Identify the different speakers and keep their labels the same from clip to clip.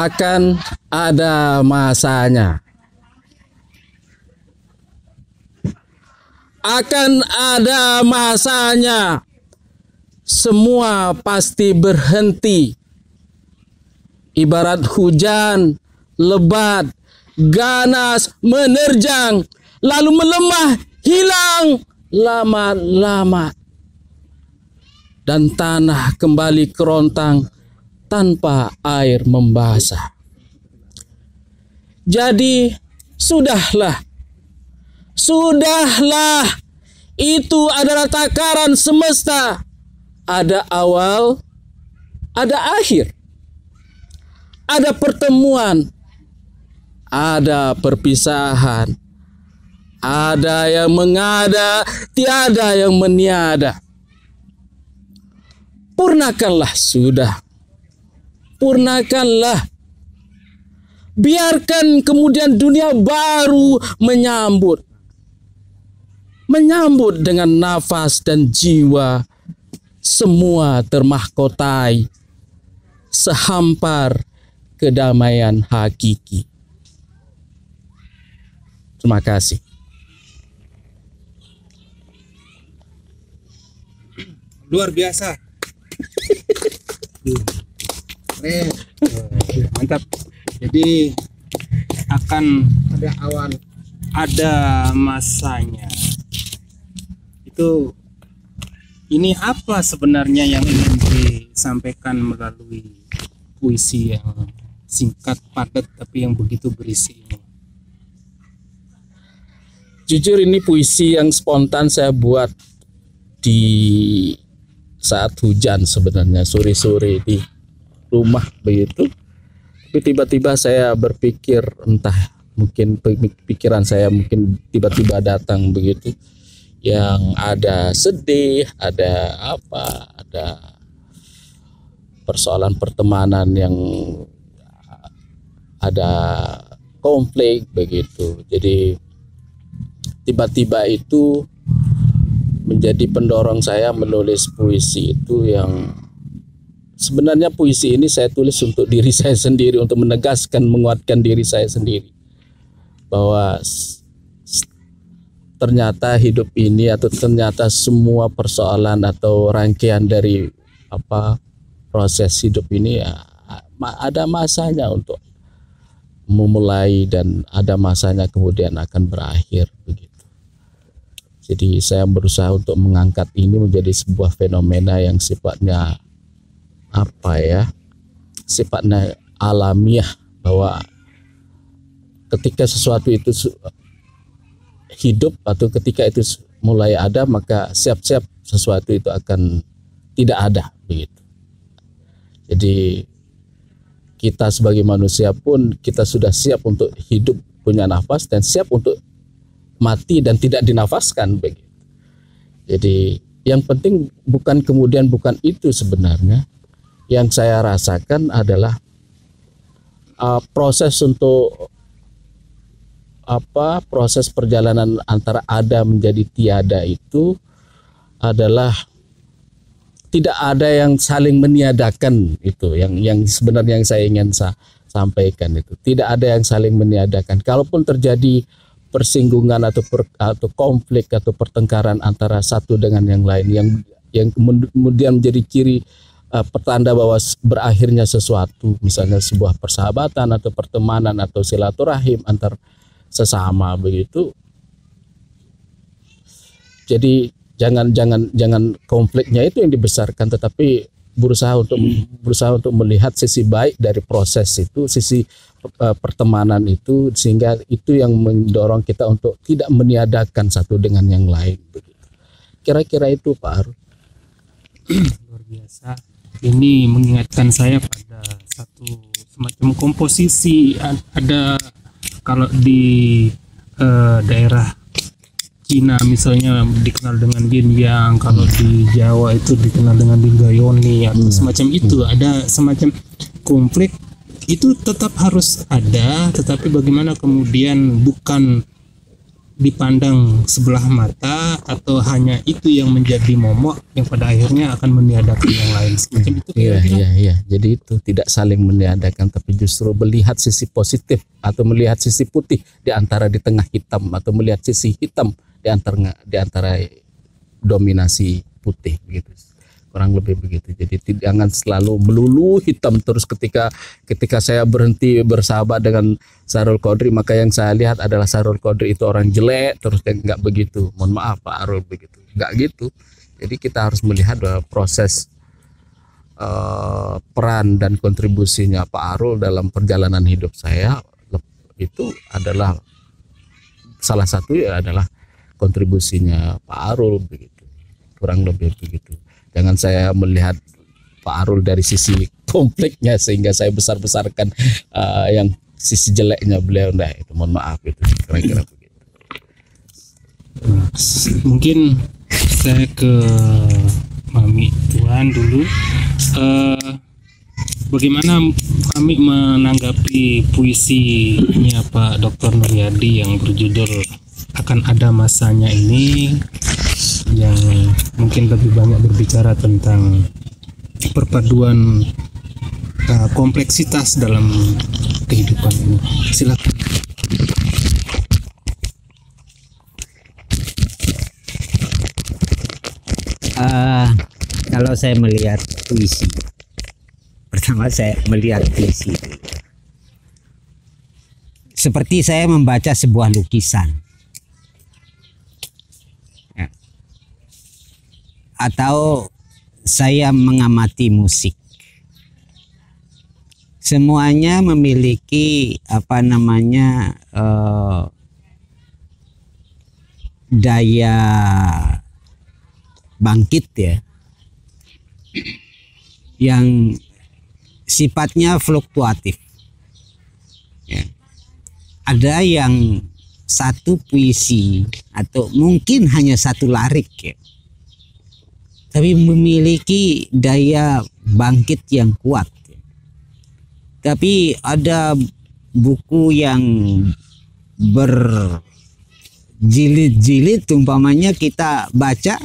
Speaker 1: Akan ada masanya. Akan ada masanya. Semua pasti berhenti. Ibarat hujan, lebat, ganas, menerjang, lalu melemah, hilang lama-lama. Dan tanah kembali kerontang tanpa air membasah. Jadi sudahlah, itu adalah takaran semesta. Ada awal, ada akhir, ada pertemuan, ada perpisahan, ada yang mengada, tiada yang meniada. Purnakanlah sudah. Purnakanlah. Biarkan kemudian dunia baru menyambut dengan nafas dan jiwa. Semua termahkotai sehampar kedamaian hakiki. Terima kasih.
Speaker 2: Luar biasa. Mantap. Jadi akan ada awan, ada masanya. Itu ini apa sebenarnya yang ingin disampaikan melalui puisi yang singkat padat tapi yang begitu berisi ini?
Speaker 1: Jujur ini puisi yang spontan saya buat di saat hujan, sebenarnya sore-sore di rumah begitu. Tapi tiba-tiba saya berpikir, entah mungkin pikiran saya mungkin tiba-tiba datang begitu, yang ada sedih, ada apa, ada persoalan pertemanan yang ada konflik begitu. Jadi tiba-tiba itu menjadi pendorong saya menulis puisi itu, yang sebenarnya puisi ini saya tulis untuk diri saya sendiri, untuk menegaskan, menguatkan diri saya sendiri bahwa ternyata hidup ini, atau ternyata semua persoalan atau rangkaian dari proses hidup ini ya, ada masanya untuk memulai dan ada masanya kemudian akan berakhir begitu. Jadi saya berusaha untuk mengangkat ini menjadi sebuah fenomena yang sifatnya sifatnya alamiah, bahwa ketika sesuatu itu hidup atau ketika itu mulai ada, maka siap-siap sesuatu itu akan tidak ada begitu. Jadi kita sebagai manusia pun kita sudah siap untuk hidup, punya nafas, dan siap untuk mati dan tidak dinafaskan begitu. Jadi yang penting bukan itu sebenarnya. Yang saya rasakan adalah proses untuk proses perjalanan antara ada menjadi tiada itu adalah tidak ada yang saling meniadakan, itu yang sebenarnya yang saya ingin sampaikan itu. Tidak ada yang saling meniadakan. Kalaupun terjadi persinggungan atau konflik atau pertengkaran antara satu dengan yang lain, yang kemudian menjadi ciri pertanda bahwa berakhirnya sesuatu, misalnya sebuah persahabatan atau pertemanan atau silaturahim antar sesama begitu. Jadi jangan konfliknya itu yang dibesarkan, tetapi berusaha untuk melihat sisi baik dari proses itu, sisi pertemanan itu, sehingga itu yang mendorong kita untuk tidak meniadakan satu dengan yang lain begitu. Kira-kira itu Pak Arun.
Speaker 2: Luar biasa. Ini mengingatkan saya pada satu semacam komposisi ada kalau di daerah Cina misalnya dikenal dengan yin yang, kalau di Jawa itu dikenal dengan Lingayoni atau semacam itu, ada semacam konflik itu tetap harus ada, tetapi bagaimana kemudian bukan dipandang sebelah mata atau hanya itu yang menjadi momok yang pada akhirnya akan meniadakan yang lain semacam itu.
Speaker 1: Iya. Jadi itu tidak saling meniadakan, tapi justru melihat sisi positif atau melihat sisi putih di tengah hitam, atau melihat sisi hitam di antara dominasi putih begitu. Kurang lebih begitu. Jadi jangan selalu melulu hitam terus. Ketika saya berhenti bersahabat dengan Sahrul Qodri, maka yang saya lihat adalah Sahrul Qodri itu orang jelek terus, dan nggak begitu. Mohon maaf Pak Arul, begitu. Nggak gitu. Jadi kita harus melihat bahwa proses peran dan kontribusinya Pak Arul dalam perjalanan hidup saya itu adalah salah satu adalah kontribusinya Pak Arul begitu. Kurang lebih begitu. Jangan saya melihat Pak Arul dari sisi konfliknya sehingga saya besar-besarkan yang sisi jeleknya beliau. Nah, itu mohon maaf, itu kira-kira begitu.
Speaker 2: Mungkin saya ke Mami Tuan dulu. Bagaimana kami menanggapi puisinya Pak Dr. Nuryadi yang berjudul Akan Ada Masanya ini, yang mungkin lebih banyak berbicara tentang perpaduan kompleksitas dalam kehidupan ini. Silakan.
Speaker 3: Kalau saya melihat puisi, pertama saya melihat puisi seperti saya membaca sebuah lukisan. Atau saya mengamati musik. Semuanya memiliki daya bangkit ya, yang sifatnya fluktuatif ya. Ada yang satu puisi atau mungkin hanya satu larik ya, tapi memiliki daya bangkit yang kuat. Tapi ada buku yang berjilid-jilid, umpamanya kita baca,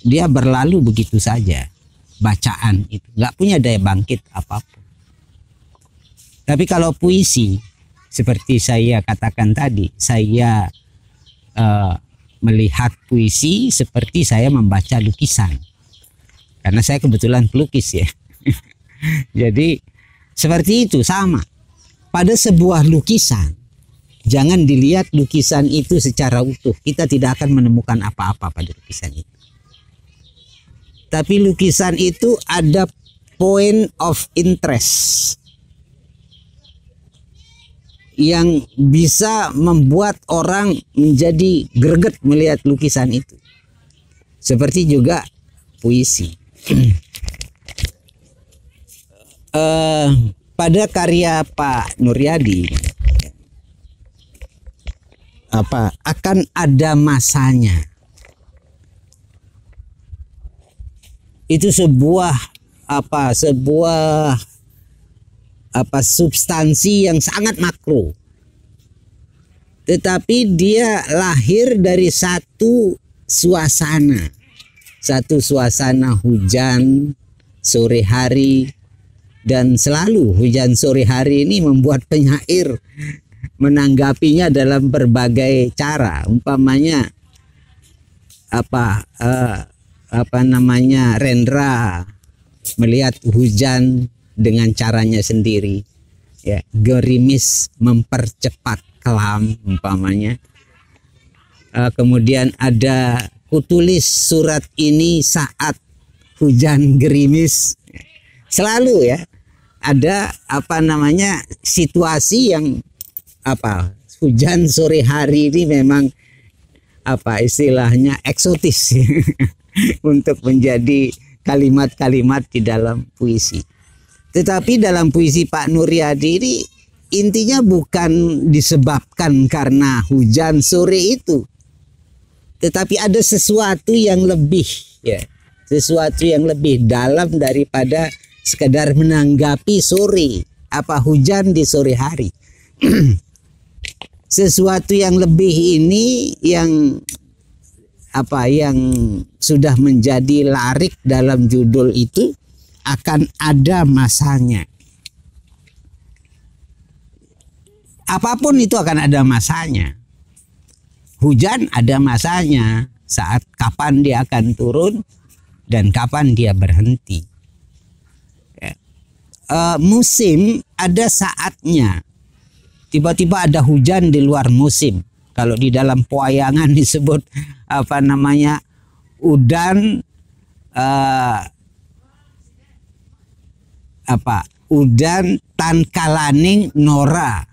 Speaker 3: dia berlalu begitu saja. Bacaan itu nggak punya daya bangkit apapun. Tapi kalau puisi, seperti saya katakan tadi, saya melihat puisi seperti saya membaca lukisan, karena saya kebetulan pelukis ya. Jadi seperti itu, sama pada sebuah lukisan. Jangan dilihat lukisan itu secara utuh, kita tidak akan menemukan apa-apa pada lukisan itu. Tapi lukisan itu ada point of interest yang bisa membuat orang menjadi greget melihat lukisan itu. Seperti juga puisi. Pada karya Pak Nuryadi, akan ada masanya. Itu sebuah substansi yang sangat makro, tetapi dia lahir dari satu suasana hujan sore hari, dan selalu hujan sore hari ini membuat penyair menanggapinya dalam berbagai cara. Umpamanya Rendra melihat hujan dengan caranya sendiri ya, gerimis mempercepat kelam umpamanya. Kemudian ada kutulis surat ini saat hujan gerimis. Selalu ya ada situasi yang hujan sore hari ini memang istilahnya eksotis untuk menjadi kalimat-kalimat di dalam puisi. Tetapi dalam puisi Pak Nuryadi ini intinya bukan disebabkan karena hujan sore itu, tetapi ada sesuatu yang lebih, ya, sesuatu yang lebih dalam daripada sekedar menanggapi sore, apa hujan di sore hari. Sesuatu yang lebih ini yang sudah menjadi larik dalam judul itu, akan ada masanya. Apapun itu akan ada masanya. Hujan ada masanya, saat kapan dia akan turun dan kapan dia berhenti. Musim ada saatnya. Tiba-tiba ada hujan di luar musim. Kalau di dalam pewayangan disebut udan udan tan kalaning nora.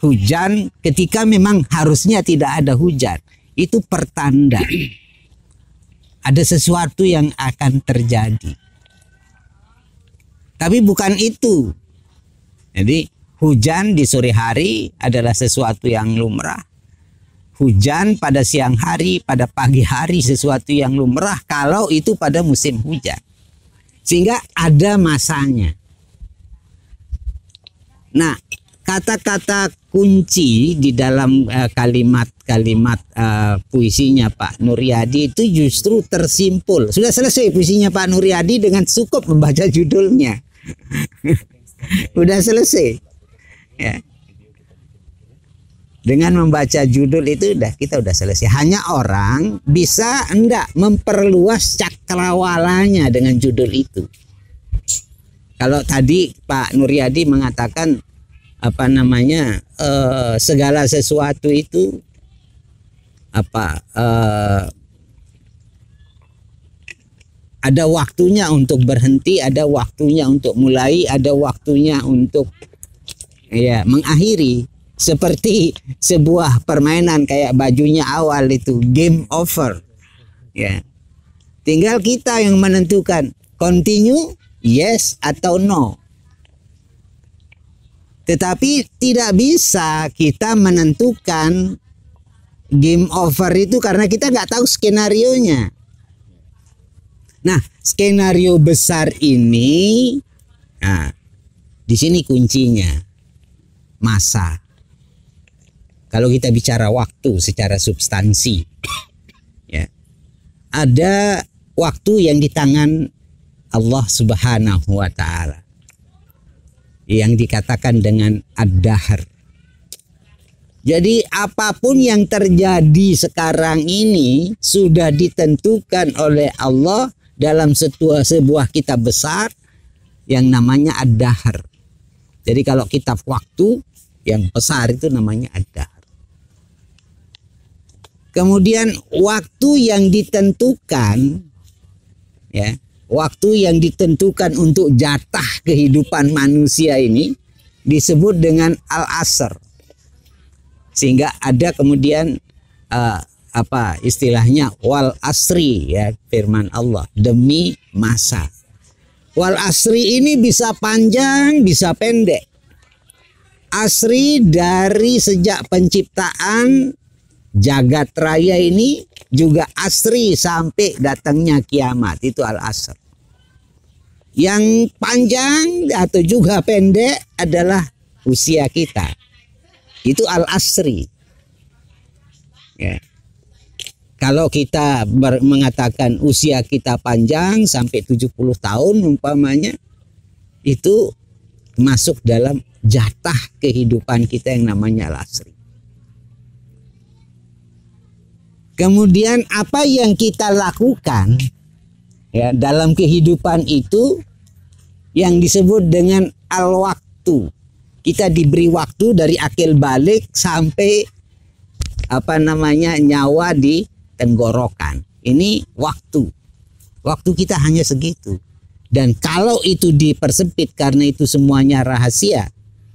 Speaker 3: Hujan ketika memang harusnya tidak ada hujan. Itu pertanda ada sesuatu yang akan terjadi. Tapi bukan itu. Jadi hujan di sore hari adalah sesuatu yang lumrah. Hujan pada siang hari, pada pagi hari sesuatu yang lumrah kalau itu pada musim hujan. Sehingga ada masanya. Nah, kata-kata kunci di dalam kalimat-kalimat puisinya Pak Nuryadi itu justru tersimpul. Sudah selesai puisinya Pak Nuryadi dengan cukup membaca judulnya. Sudah selesai. Ya. Dengan membaca judul itu kita udah selesai. Hanya orang bisa enggak memperluas cakrawalanya dengan judul itu. Kalau tadi Pak Nuryadi mengatakan segala sesuatu itu ada waktunya untuk berhenti, ada waktunya untuk mulai, ada waktunya untuk mengakhiri. Seperti sebuah permainan kayak bajunya awal itu, game over. Ya. Tinggal kita yang menentukan continue, yes atau no. Tetapi tidak bisa kita menentukan game over itu karena kita nggak tahu skenarionya. Nah, skenario besar ini, di sini kuncinya, masa. Kalau kita bicara waktu secara substansi, ya, ada waktu yang di tangan Allah Subhanahu wa Ta'ala, yang dikatakan dengan ad-dahr. Jadi apapun yang terjadi sekarang ini sudah ditentukan oleh Allah dalam sebuah kitab besar yang namanya ad-dahr. Jadi kalau kitab waktu yang besar itu namanya ad-dahr. Kemudian waktu yang ditentukan, ya, waktu yang ditentukan untuk jatah kehidupan manusia ini disebut dengan al-asr. Sehingga ada kemudian istilahnya wal asri, ya, firman Allah, demi masa. Wal asri ini bisa panjang, bisa pendek. Asri dari sejak penciptaan jagat raya ini juga asri sampai datangnya kiamat, itu al-asr. Yang panjang atau juga pendek adalah usia kita, itu al-asri. Ya. Kalau kita mengatakan usia kita panjang sampai 70 tahun umpamanya, itu masuk dalam jatah kehidupan kita yang namanya al-asri. Kemudian apa yang kita lakukan, ya, dalam kehidupan itu yang disebut dengan al-waktu. Kita diberi waktu dari akil balik sampai nyawa di tenggorokan. Ini waktu. Waktu kita hanya segitu. Dan kalau itu dipersempit karena itu semuanya rahasia,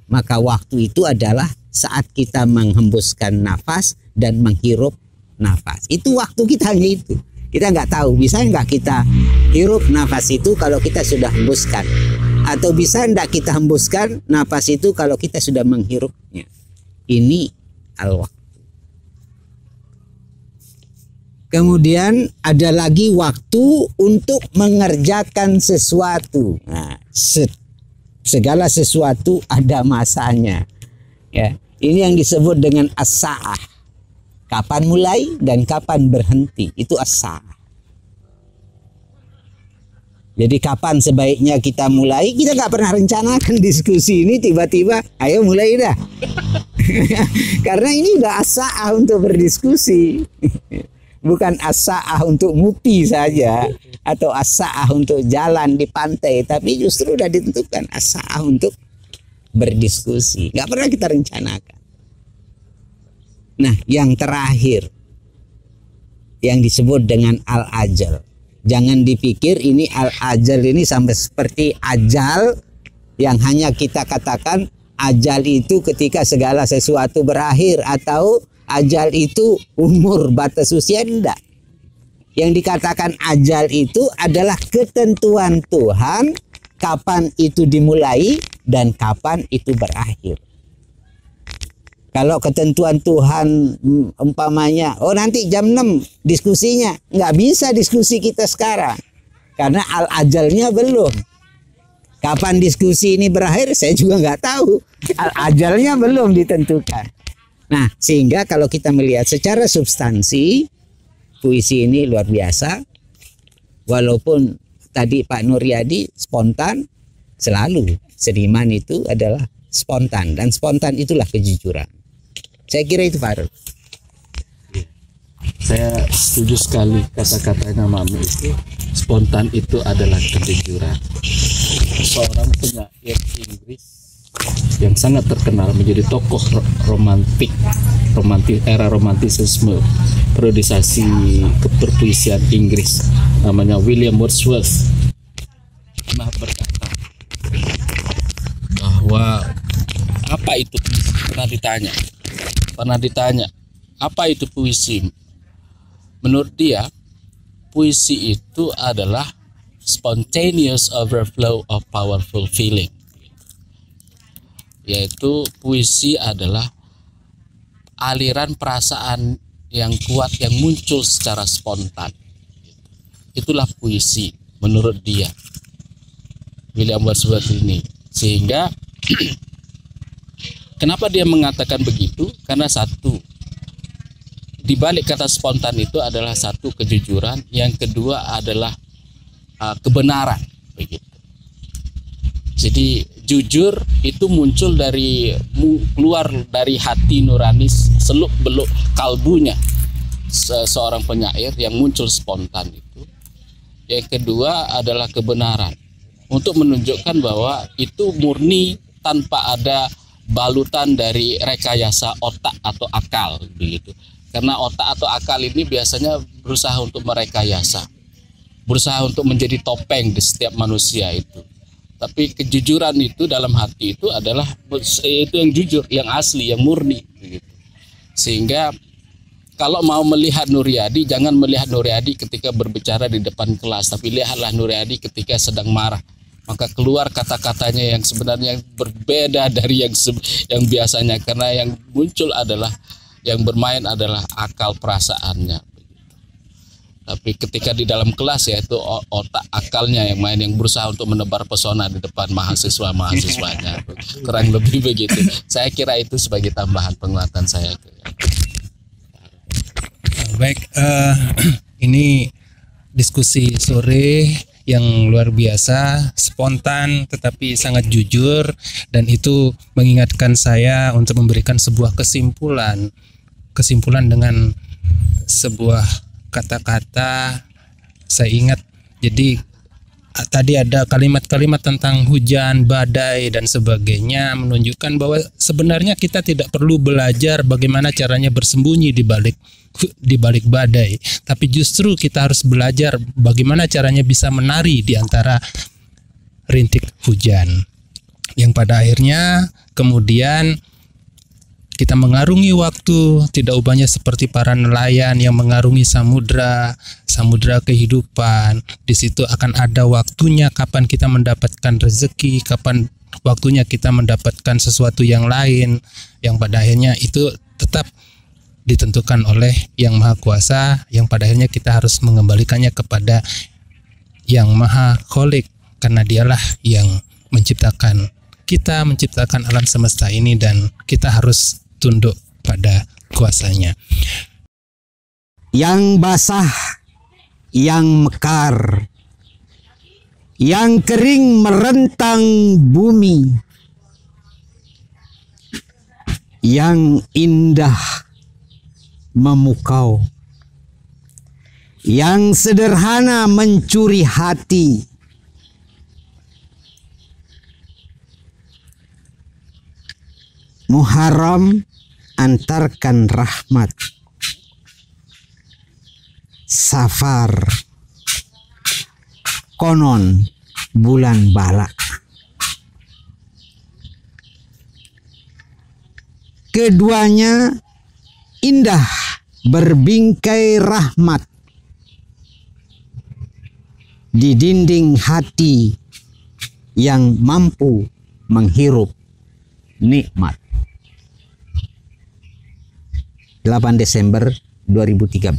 Speaker 3: maka waktu itu adalah saat kita menghembuskan nafas dan menghirup nafas. Itu waktu kita hanya itu. Kita nggak tahu, bisa nggak kita hirup nafas itu kalau kita sudah hembuskan. Atau bisa hendak kita hembuskan napas itu kalau kita sudah menghirupnya. Ini al-waqtu. Kemudian ada lagi waktu untuk mengerjakan sesuatu. Nah, segala sesuatu ada masanya. Ya, ini yang disebut dengan as-sa'ah. Kapan mulai dan kapan berhenti, itu as-sa'ah. Jadi kapan sebaiknya kita mulai? Kita nggak pernah rencanakan diskusi ini, tiba-tiba ayo mulai dah. Karena ini udah as-sa'ah untuk berdiskusi. Bukan as-sa'ah untuk mupi saja atau as-sa'ah untuk jalan di pantai, tapi justru udah ditentukan as-sa'ah untuk berdiskusi. Nggak pernah kita rencanakan. Nah, yang terakhir yang disebut dengan al-ajal. Jangan dipikir ini al-ajal ini sampai seperti ajal yang hanya kita katakan ajal itu ketika segala sesuatu berakhir, atau ajal itu umur batas usia. Tidak. Yang dikatakan ajal itu adalah ketentuan Tuhan kapan itu dimulai dan kapan itu berakhir. Kalau ketentuan Tuhan umpamanya, oh nanti jam 6 diskusinya, nggak bisa diskusi kita sekarang. Karena al-ajalnya belum. Kapan diskusi ini berakhir saya juga nggak tahu. Al-ajalnya belum ditentukan. Nah, sehingga kalau kita melihat secara substansi, puisi ini luar biasa. Walaupun tadi Pak Nuryadi spontan, selalu seniman itu adalah spontan. Dan spontan itulah kejujuran. Saya kira itu, Pak Arul.
Speaker 1: Saya setuju sekali kata-katanya Mami itu. Spontan itu adalah kejujuran. Seorang penyair Inggris yang sangat terkenal, menjadi tokoh era romantisisme periodisasi keperpuisian Inggris, namanya William Wordsworth, pernah berkata bahwa apa itu, pernah ditanya apa itu puisi. Menurut dia, puisi itu adalah spontaneous overflow of powerful feeling. Yaitu puisi adalah aliran perasaan yang kuat yang muncul secara spontan. Itulah puisi menurut dia, William Wordsworth ini. Sehingga kenapa dia mengatakan begitu? Karena satu, di balik kata spontan itu adalah satu kejujuran, yang kedua adalah kebenaran, begitu. Jadi jujur itu muncul dari keluar dari hati nurani, seluk beluk kalbunya seorang penyair yang muncul spontan itu. Yang kedua adalah kebenaran, untuk menunjukkan bahwa itu murni tanpa ada balutan dari rekayasa otak atau akal, begitu. Karena otak atau akal ini biasanya berusaha untuk merekayasa, berusaha untuk menjadi topeng di setiap manusia itu. Tapi kejujuran itu dalam hati itu adalah itu yang jujur, yang asli, yang murni, begitu. Sehingga kalau mau melihat Nuryadi, jangan melihat Nuryadi ketika berbicara di depan kelas, tapi lihatlah Nuryadi ketika sedang marah. Maka keluar kata-katanya yang sebenarnya berbeda dari yang biasanya, karena yang muncul adalah, yang bermain adalah akal perasaannya. Tapi ketika di dalam kelas, yaitu otak akalnya yang main, yang berusaha untuk menebar pesona di depan mahasiswanya. Kurang lebih begitu. Saya kira itu sebagai tambahan penguatan saya.
Speaker 2: Baik, ini diskusi sore yang luar biasa, spontan tetapi sangat jujur, dan itu mengingatkan saya untuk memberikan sebuah kesimpulan dengan sebuah kata-kata. Saya ingat, jadi tadi ada kalimat-kalimat tentang hujan, badai dan sebagainya, menunjukkan bahwa sebenarnya kita tidak perlu belajar bagaimana caranya bersembunyi di balik badai, tapi justru kita harus belajar bagaimana caranya bisa menari di antara rintik hujan, yang pada akhirnya kemudian Kita mengarungi waktu, tidak ubahnya seperti para nelayan yang mengarungi samudra kehidupan. Di situ akan ada waktunya kapan kita mendapatkan rezeki, kapan waktunya kita mendapatkan sesuatu yang lain, yang pada akhirnya itu tetap ditentukan oleh Yang Maha Kuasa, yang pada akhirnya kita harus mengembalikannya kepada Yang Maha Kholik, karena dialah yang menciptakan kita, menciptakan alam semesta ini, dan kita harus tunduk pada kuasanya.
Speaker 3: Yang basah, yang mekar, yang kering merentang bumi, yang indah memukau, yang sederhana mencuri hati, Muharram antarkan rahmat, Safar konon bulan bala. Keduanya indah berbingkai rahmat di dinding hati yang mampu menghirup nikmat. 8 Desember 2013.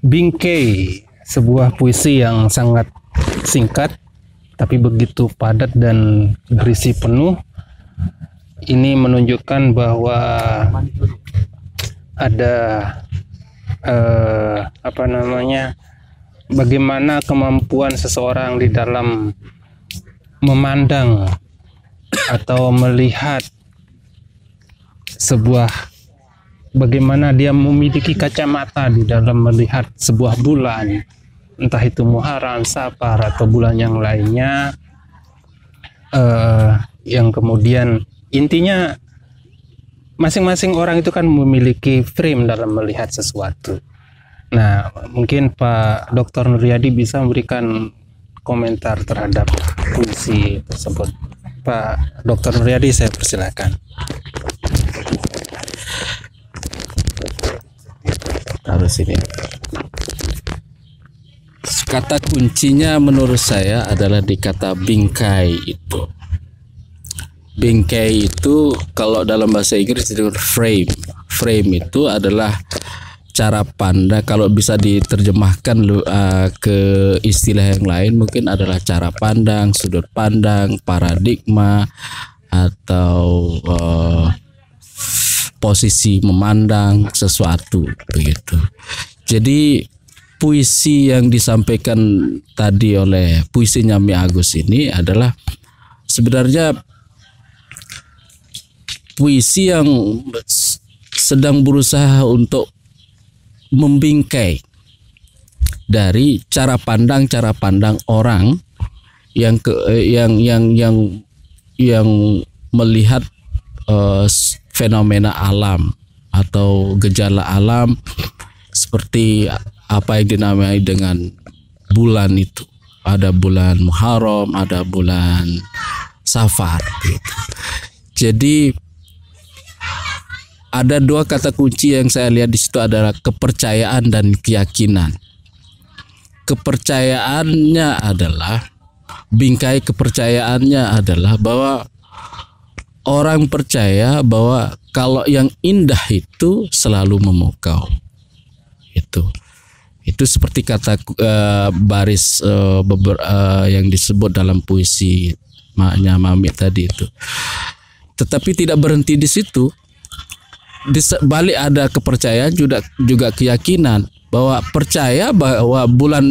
Speaker 2: Bingkai, sebuah puisi yang sangat singkat tapi begitu padat dan berisi penuh. Ini menunjukkan bahwa ada bagaimana kemampuan seseorang di dalam memandang atau melihat bagaimana dia memiliki kacamata di dalam melihat sebuah bulan, entah itu Muharram, Safar, atau bulan yang lainnya, yang kemudian intinya masing-masing orang itu kan memiliki frame dalam melihat sesuatu. Nah, mungkin Pak Dr. Nuryadi bisa memberikan komentar terhadap puisi tersebut. Pak Dr. Nuryadi, saya persilakan.
Speaker 1: Harus ini. Kata kuncinya menurut saya adalah di kata bingkai itu. Bingkai itu kalau dalam bahasa Inggris itu frame. Frame itu adalah cara pandang, kalau bisa diterjemahkan ke istilah yang lain mungkin adalah cara pandang, sudut pandang, paradigma, atau posisi memandang sesuatu begitu. Jadi puisi yang disampaikan tadi oleh puisinya Mi Agus ini adalah sebenarnya puisi yang sedang berusaha untuk membingkai dari cara pandang orang yang melihat fenomena alam atau gejala alam seperti apa yang dinamai dengan bulan itu. Ada bulan Muharram, ada bulan Safar gitu. Jadi ada dua kata kunci yang saya lihat di situ adalah kepercayaan dan keyakinan. Kepercayaannya adalah, bingkai kepercayaannya adalah bahwa orang percaya bahwa kalau yang indah itu selalu memukau. Itu seperti kata baris yang disebut dalam puisi maknya Mami tadi itu. Tetapi tidak berhenti di situ. Di balik ada kepercayaan juga keyakinan bahwa percaya bahwa bulan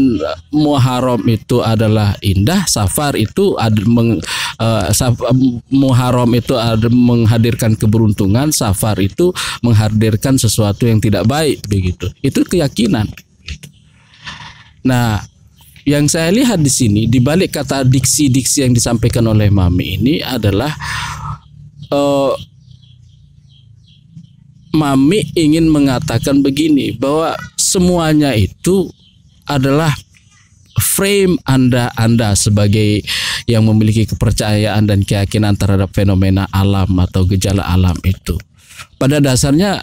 Speaker 1: Muharram itu adalah indah, Safar itu Muharram itu menghadirkan keberuntungan, Safar itu menghadirkan sesuatu yang tidak baik begitu. Itu keyakinan. Nah, yang saya lihat di sini di balik kata diksi-diksi yang disampaikan oleh Mami ini adalah Mami ingin mengatakan begini, bahwa semuanya itu adalah frame Anda sebagai yang memiliki kepercayaan dan keyakinan terhadap fenomena alam atau gejala alam itu. Pada dasarnya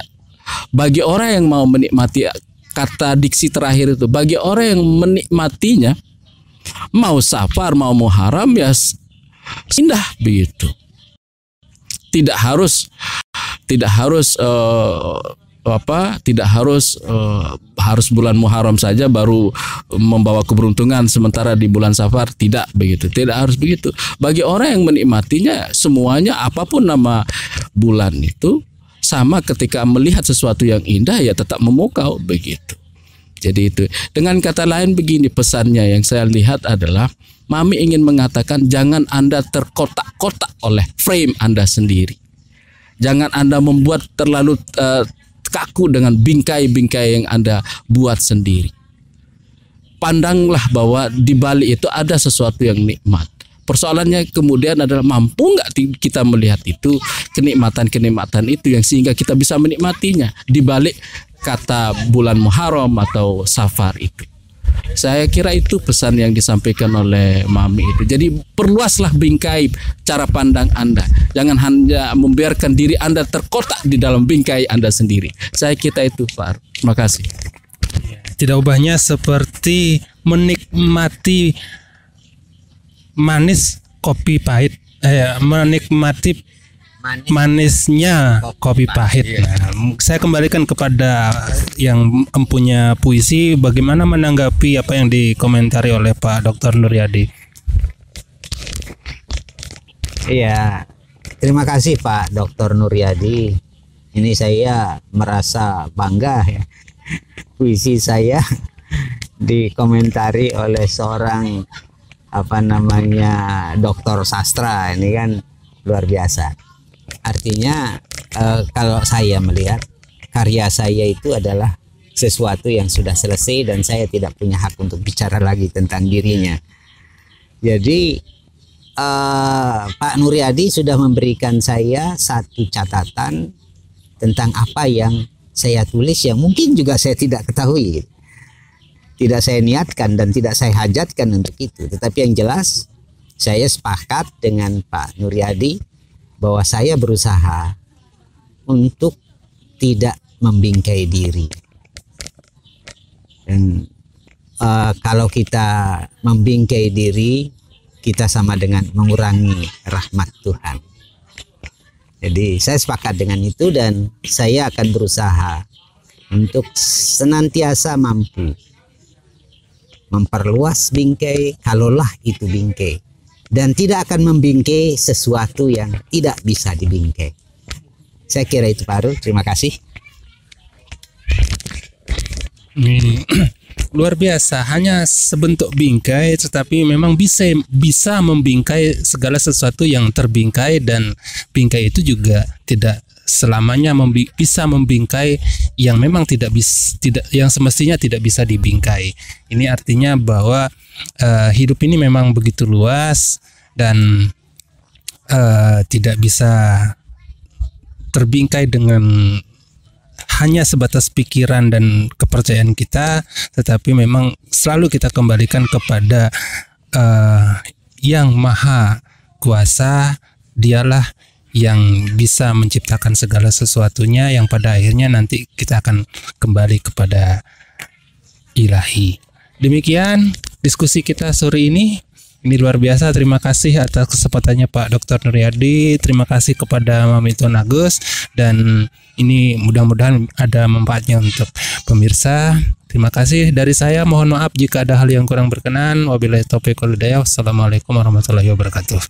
Speaker 1: bagi orang yang mau menikmati, kata diksi terakhir itu, bagi orang yang menikmatinya, mau safar mau muharam ya indah begitu. Tidak harus harus bulan Muharram saja baru membawa keberuntungan, sementara di bulan Safar tidak begitu. Tidak harus begitu. Bagi orang yang menikmatinya, semuanya apapun nama bulan itu sama, ketika melihat sesuatu yang indah ya tetap memukau begitu. Jadi itu. Dengan kata lain begini pesannya yang saya lihat adalah Mami ingin mengatakan jangan Anda terkotak-kotak oleh frame Anda sendiri. Jangan Anda membuat terlalu kaku dengan bingkai-bingkai yang Anda buat sendiri. Pandanglah bahwa di balik itu ada sesuatu yang nikmat. Persoalannya kemudian adalah mampu nggak kita melihat itu, kenikmatan-kenikmatan itu yang sehingga kita bisa menikmatinya di balik kata bulan Muharram atau Safar itu. Saya kira itu pesan yang disampaikan oleh Mami itu. Jadi perluaslah bingkai cara pandang Anda. Jangan hanya membiarkan diri Anda terkotak di dalam bingkai Anda sendiri. Saya kira itu, Pak. Terima kasih.
Speaker 2: Tidak ubahnya seperti menikmati manis kopi pahit, menikmati manisnya kopi pahit. Nah, saya kembalikan kepada yang mempunyai puisi, bagaimana menanggapi apa yang dikomentari oleh Pak Dr. Nuryadi?
Speaker 3: Iya, terima kasih Pak Dr. Nuryadi. Ini saya merasa bangga ya. Puisi saya dikomentari oleh seorang doktor sastra, ini kan luar biasa. Artinya kalau saya melihat karya saya itu adalah sesuatu yang sudah selesai dan saya tidak punya hak untuk bicara lagi tentang dirinya. Jadi Pak Nuryadi sudah memberikan saya satu catatan tentang apa yang saya tulis yang mungkin juga saya tidak ketahui, tidak saya niatkan dan tidak saya hajatkan untuk itu. Tetapi yang jelas saya sepakat dengan Pak Nuryadi bahwa saya berusaha untuk tidak membingkai diri. Dan kalau kita membingkai diri, kita sama dengan mengurangi rahmat Tuhan. Jadi saya sepakat dengan itu dan saya akan berusaha untuk senantiasa mampu memperluas bingkai kalaulah itu bingkai, dan tidak akan membingkai sesuatu yang tidak bisa dibingkai. Saya kira itu Pak Arul. Terima kasih.
Speaker 2: Ini luar biasa, hanya sebentuk bingkai tetapi memang bisa membingkai segala sesuatu yang terbingkai, dan bingkai itu juga tidak selamanya bisa membingkai yang memang yang semestinya tidak bisa dibingkai. Ini artinya bahwa hidup ini memang begitu luas dan tidak bisa terbingkai dengan hanya sebatas pikiran dan kepercayaan kita, tetapi memang selalu kita kembalikan kepada yang maha kuasa. Dialah yang bisa menciptakan segala sesuatunya, yang pada akhirnya nanti kita akan kembali kepada Ilahi. Demikian diskusi kita sore ini. Ini luar biasa. Terima kasih atas kesempatannya Pak Dr. Nuryadi. Terima kasih kepada Mami Tuan Agus, dan ini mudah-mudahan ada manfaatnya untuk pemirsa. Terima kasih dari saya. Mohon maaf jika ada hal yang kurang berkenan. Wabillahi taufiq wal hidayah. Wassalamualaikum warahmatullahi wabarakatuh.